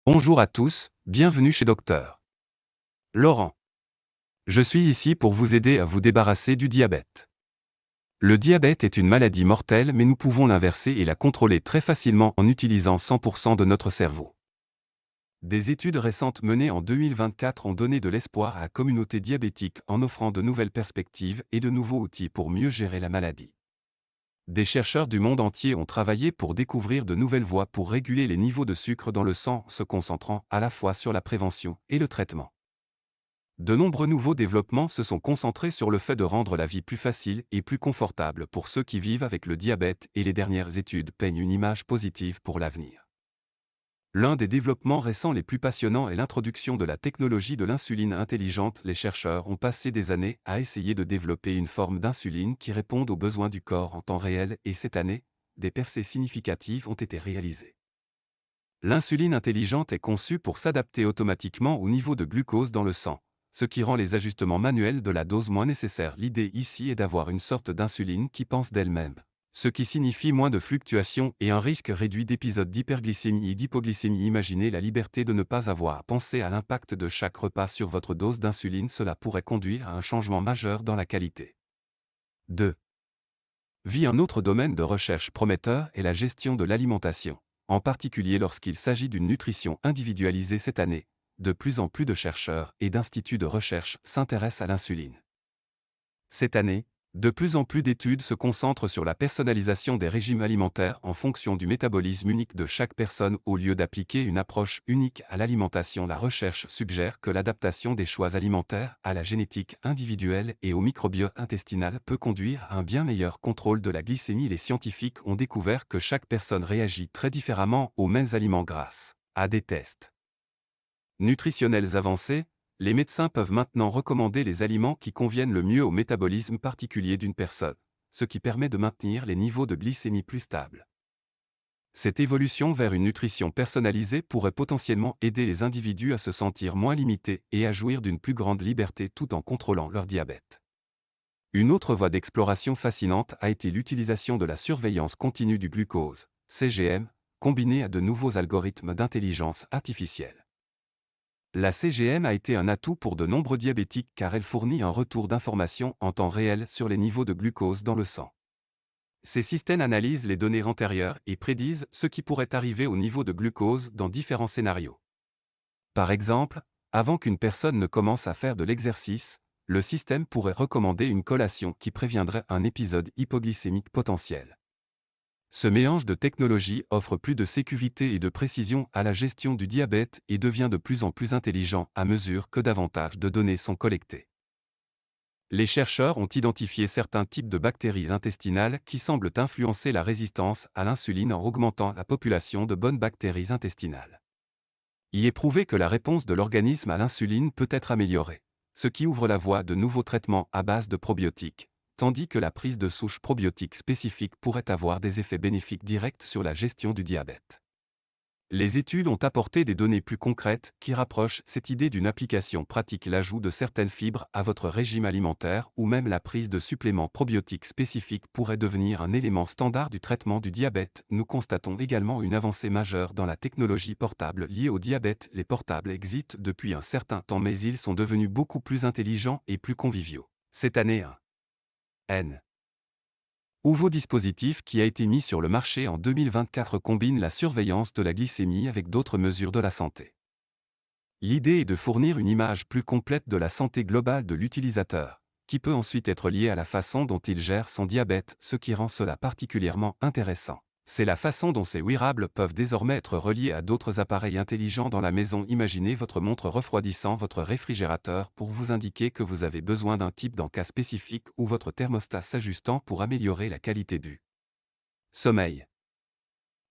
Bonjour à tous, bienvenue chez Docteur Laurent. Je suis ici pour vous aider à vous débarrasser du diabète. Le diabète est une maladie mortelle, mais nous pouvons l'inverser et la contrôler très facilement en utilisant 100% de notre cerveau. Des études récentes menées en 2024 ont donné de l'espoir à la communauté diabétique en offrant de nouvelles perspectives et de nouveaux outils pour mieux gérer la maladie. Des chercheurs du monde entier ont travaillé pour découvrir de nouvelles voies pour réguler les niveaux de sucre dans le sang, se concentrant à la fois sur la prévention et le traitement. De nombreux nouveaux développements se sont concentrés sur le fait de rendre la vie plus facile et plus confortable pour ceux qui vivent avec le diabète, et les dernières études peignent une image positive pour l'avenir. L'un des développements récents les plus passionnants est l'introduction de la technologie de l'insuline intelligente. Les chercheurs ont passé des années à essayer de développer une forme d'insuline qui réponde aux besoins du corps en temps réel, et cette année, des percées significatives ont été réalisées. L'insuline intelligente est conçue pour s'adapter automatiquement au niveau de glucose dans le sang, ce qui rend les ajustements manuels de la dose moins nécessaires. L'idée ici est d'avoir une sorte d'insuline qui pense d'elle-même, ce qui signifie moins de fluctuations et un risque réduit d'épisodes d'hyperglycémie et d'hypoglycémie. Imaginez la liberté de ne pas avoir à penser à l'impact de chaque repas sur votre dose d'insuline. Cela pourrait conduire à un changement majeur dans la qualité de vie. Un autre domaine de recherche prometteur est la gestion de l'alimentation, en particulier lorsqu'il s'agit d'une nutrition individualisée. Cette année, de plus en plus de chercheurs et d'instituts de recherche s'intéressent à l'insuline. Cette année, de plus en plus d'études se concentrent sur la personnalisation des régimes alimentaires en fonction du métabolisme unique de chaque personne. Au lieu d'appliquer une approche unique à l'alimentation, la recherche suggère que l'adaptation des choix alimentaires à la génétique individuelle et au microbiote intestinal peut conduire à un bien meilleur contrôle de la glycémie. Les scientifiques ont découvert que chaque personne réagit très différemment aux mêmes aliments grâce à des tests nutritionnels avancés. Les médecins peuvent maintenant recommander les aliments qui conviennent le mieux au métabolisme particulier d'une personne, ce qui permet de maintenir les niveaux de glycémie plus stables. Cette évolution vers une nutrition personnalisée pourrait potentiellement aider les individus à se sentir moins limités et à jouir d'une plus grande liberté tout en contrôlant leur diabète. Une autre voie d'exploration fascinante a été l'utilisation de la surveillance continue du glucose, CGM, combinée à de nouveaux algorithmes d'intelligence artificielle. La CGM a été un atout pour de nombreux diabétiques car elle fournit un retour d'informations en temps réel sur les niveaux de glucose dans le sang. Ces systèmes analysent les données antérieures et prédisent ce qui pourrait arriver au niveau de glucose dans différents scénarios. Par exemple, avant qu'une personne ne commence à faire de l'exercice, le système pourrait recommander une collation qui préviendrait un épisode hypoglycémique potentiel. Ce mélange de technologies offre plus de sécurité et de précision à la gestion du diabète et devient de plus en plus intelligent à mesure que davantage de données sont collectées. Les chercheurs ont identifié certains types de bactéries intestinales qui semblent influencer la résistance à l'insuline en augmentant la population de bonnes bactéries intestinales. Il est prouvé que la réponse de l'organisme à l'insuline peut être améliorée, ce qui ouvre la voie à de nouveaux traitements à base de probiotiques, tandis que la prise de souches probiotiques spécifiques pourrait avoir des effets bénéfiques directs sur la gestion du diabète. Les études ont apporté des données plus concrètes qui rapprochent cette idée d'une application pratique. L'ajout de certaines fibres à votre régime alimentaire ou même la prise de suppléments probiotiques spécifiques pourrait devenir un élément standard du traitement du diabète. Nous constatons également une avancée majeure dans la technologie portable liée au diabète. Les portables existent depuis un certain temps, mais ils sont devenus beaucoup plus intelligents et plus conviviaux. Cette année, un nouveau dispositif qui a été mis sur le marché en 2024 combine la surveillance de la glycémie avec d'autres mesures de la santé. L'idée est de fournir une image plus complète de la santé globale de l'utilisateur, qui peut ensuite être liée à la façon dont il gère son diabète. Ce qui rend cela particulièrement intéressant, c'est la façon dont ces wearables peuvent désormais être reliés à d'autres appareils intelligents dans la maison. Imaginez votre montre refroidissant votre réfrigérateur pour vous indiquer que vous avez besoin d'un type d'encas spécifique ou votre thermostat s'ajustant pour améliorer la qualité du sommeil.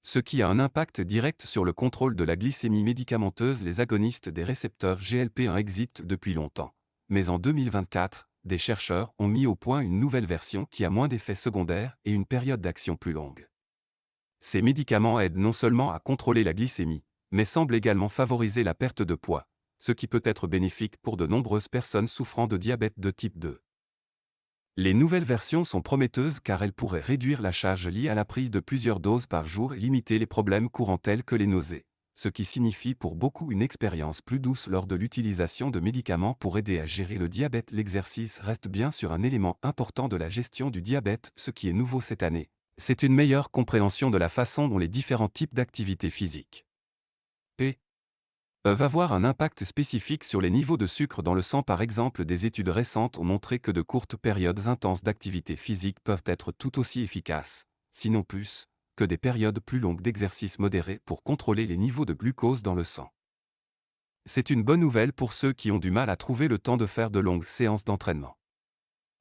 Ce qui a un impact direct sur le contrôle de la glycémie médicamenteuse. Les agonistes des récepteurs GLP-1 existent depuis longtemps, mais en 2024, des chercheurs ont mis au point une nouvelle version qui a moins d'effets secondaires et une période d'action plus longue. Ces médicaments aident non seulement à contrôler la glycémie, mais semblent également favoriser la perte de poids, ce qui peut être bénéfique pour de nombreuses personnes souffrant de diabète de type 2. Les nouvelles versions sont prometteuses car elles pourraient réduire la charge liée à la prise de plusieurs doses par jour et limiter les problèmes courants tels que les nausées, ce qui signifie pour beaucoup une expérience plus douce lors de l'utilisation de médicaments pour aider à gérer le diabète. L'exercice reste bien sûr un élément important de la gestion du diabète. Ce qui est nouveau cette année, c'est une meilleure compréhension de la façon dont les différents types d'activités physiques peuvent avoir un impact spécifique sur les niveaux de sucre dans le sang. Par exemple, des études récentes ont montré que de courtes périodes intenses d'activité physique peuvent être tout aussi efficaces, sinon plus, que des périodes plus longues d'exercice modéré pour contrôler les niveaux de glucose dans le sang. C'est une bonne nouvelle pour ceux qui ont du mal à trouver le temps de faire de longues séances d'entraînement.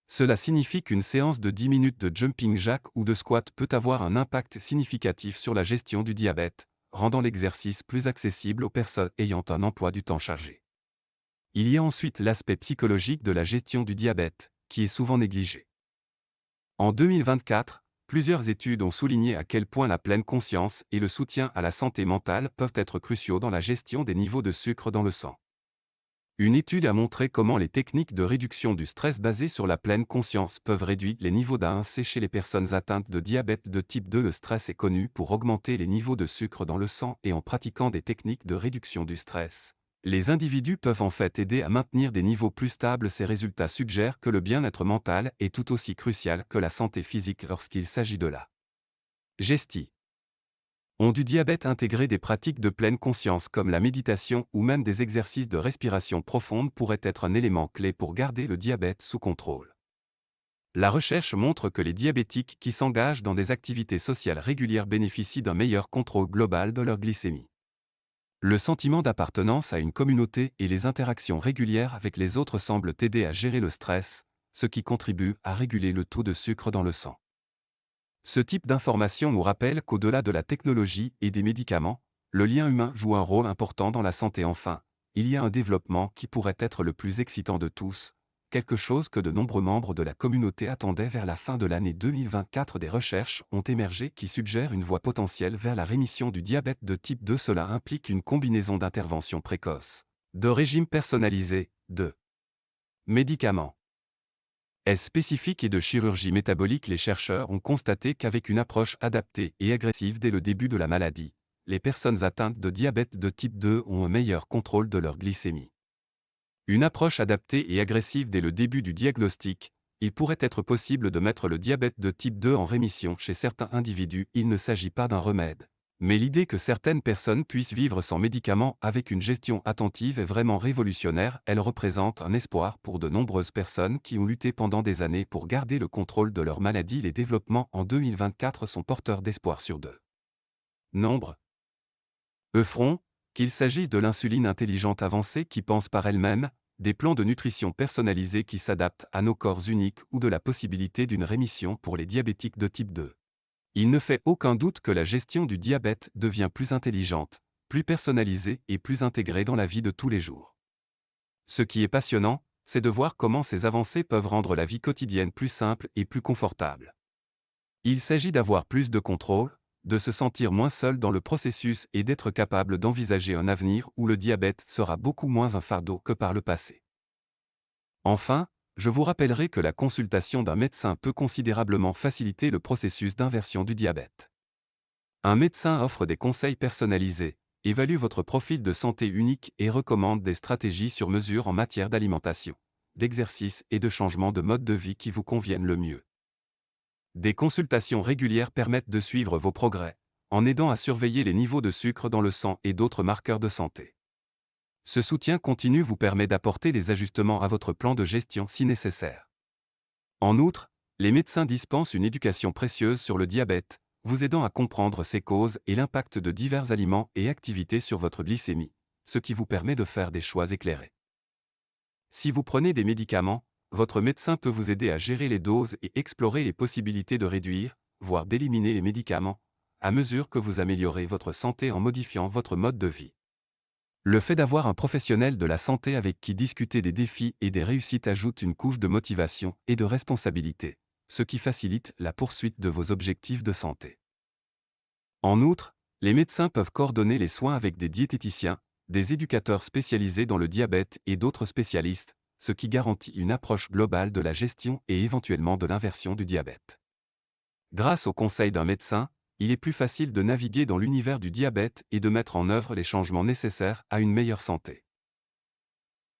Cela signifie qu'une séance de 10 minutes de jumping jack ou de squat peut avoir un impact significatif sur la gestion du diabète, rendant l'exercice plus accessible aux personnes ayant un emploi du temps chargé. Il y a ensuite l'aspect psychologique de la gestion du diabète, qui est souvent négligé. En 2024, plusieurs études ont souligné à quel point la pleine conscience et le soutien à la santé mentale peuvent être cruciaux dans la gestion des niveaux de sucre dans le sang. Une étude a montré comment les techniques de réduction du stress basées sur la pleine conscience peuvent réduire les niveaux d'A1C chez les personnes atteintes de diabète de type 2. Le stress est connu pour augmenter les niveaux de sucre dans le sang et en pratiquant des techniques de réduction du stress, les individus peuvent en fait aider à maintenir des niveaux plus stables. Ces résultats suggèrent que le bien-être mental est tout aussi crucial que la santé physique lorsqu'il s'agit de la gestion du diabète. Intégrer des pratiques de pleine conscience comme la méditation ou même des exercices de respiration profonde pourrait être un élément clé pour garder le diabète sous contrôle. La recherche montre que les diabétiques qui s'engagent dans des activités sociales régulières bénéficient d'un meilleur contrôle global de leur glycémie. Le sentiment d'appartenance à une communauté et les interactions régulières avec les autres semblent aider à gérer le stress, ce qui contribue à réguler le taux de sucre dans le sang. Ce type d'information nous rappelle qu'au-delà de la technologie et des médicaments, le lien humain joue un rôle important dans la santé. Enfin, il y a un développement qui pourrait être le plus excitant de tous, quelque chose que de nombreux membres de la communauté attendaient vers la fin de l'année 2024. Des recherches ont émergé qui suggèrent une voie potentielle vers la rémission du diabète de type 2. Cela implique une combinaison d'interventions précoces, de régimes personnalisés, de médicaments spécifiques et de chirurgie métabolique. Les chercheurs ont constaté qu'avec une approche adaptée et agressive dès le début de la maladie, les personnes atteintes de diabète de type 2 ont un meilleur contrôle de leur glycémie. Une approche adaptée et agressive dès le début du diagnostic, il pourrait être possible de mettre le diabète de type 2 en rémission chez certains individus. Il ne s'agit pas d'un remède, mais l'idée que certaines personnes puissent vivre sans médicaments avec une gestion attentive est vraiment révolutionnaire. Elle représente un espoir pour de nombreuses personnes qui ont lutté pendant des années pour garder le contrôle de leur maladie. Les développements en 2024 sont porteurs d'espoir sur de nombreux fronts, qu'il s'agisse de l'insuline intelligente avancée qui pense par elle-même, des plans de nutrition personnalisés qui s'adaptent à nos corps uniques ou de la possibilité d'une rémission pour les diabétiques de type 2. Il ne fait aucun doute que la gestion du diabète devient plus intelligente, plus personnalisée et plus intégrée dans la vie de tous les jours. Ce qui est passionnant, c'est de voir comment ces avancées peuvent rendre la vie quotidienne plus simple et plus confortable. Il s'agit d'avoir plus de contrôle, de se sentir moins seul dans le processus et d'être capable d'envisager un avenir où le diabète sera beaucoup moins un fardeau que par le passé. Enfin, je vous rappellerai que la consultation d'un médecin peut considérablement faciliter le processus d'inversion du diabète. Un médecin offre des conseils personnalisés, évalue votre profil de santé unique et recommande des stratégies sur mesure en matière d'alimentation, d'exercice et de changement de mode de vie qui vous conviennent le mieux. Des consultations régulières permettent de suivre vos progrès, en aidant à surveiller les niveaux de sucre dans le sang et d'autres marqueurs de santé. Ce soutien continu vous permet d'apporter des ajustements à votre plan de gestion si nécessaire. En outre, les médecins dispensent une éducation précieuse sur le diabète, vous aidant à comprendre ses causes et l'impact de divers aliments et activités sur votre glycémie, ce qui vous permet de faire des choix éclairés. Si vous prenez des médicaments, votre médecin peut vous aider à gérer les doses et explorer les possibilités de réduire, voire d'éliminer les médicaments, à mesure que vous améliorez votre santé en modifiant votre mode de vie. Le fait d'avoir un professionnel de la santé avec qui discuter des défis et des réussites ajoute une couche de motivation et de responsabilité, ce qui facilite la poursuite de vos objectifs de santé. En outre, les médecins peuvent coordonner les soins avec des diététiciens, des éducateurs spécialisés dans le diabète et d'autres spécialistes, ce qui garantit une approche globale de la gestion et éventuellement de l'inversion du diabète. Grâce au conseil d'un médecin, il est plus facile de naviguer dans l'univers du diabète et de mettre en œuvre les changements nécessaires à une meilleure santé.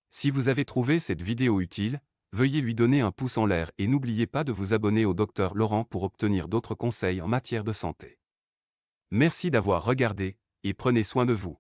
Si vous avez trouvé cette vidéo utile, veuillez lui donner un pouce en l'air et n'oubliez pas de vous abonner au Dr Laurent pour obtenir d'autres conseils en matière de santé. Merci d'avoir regardé, et prenez soin de vous.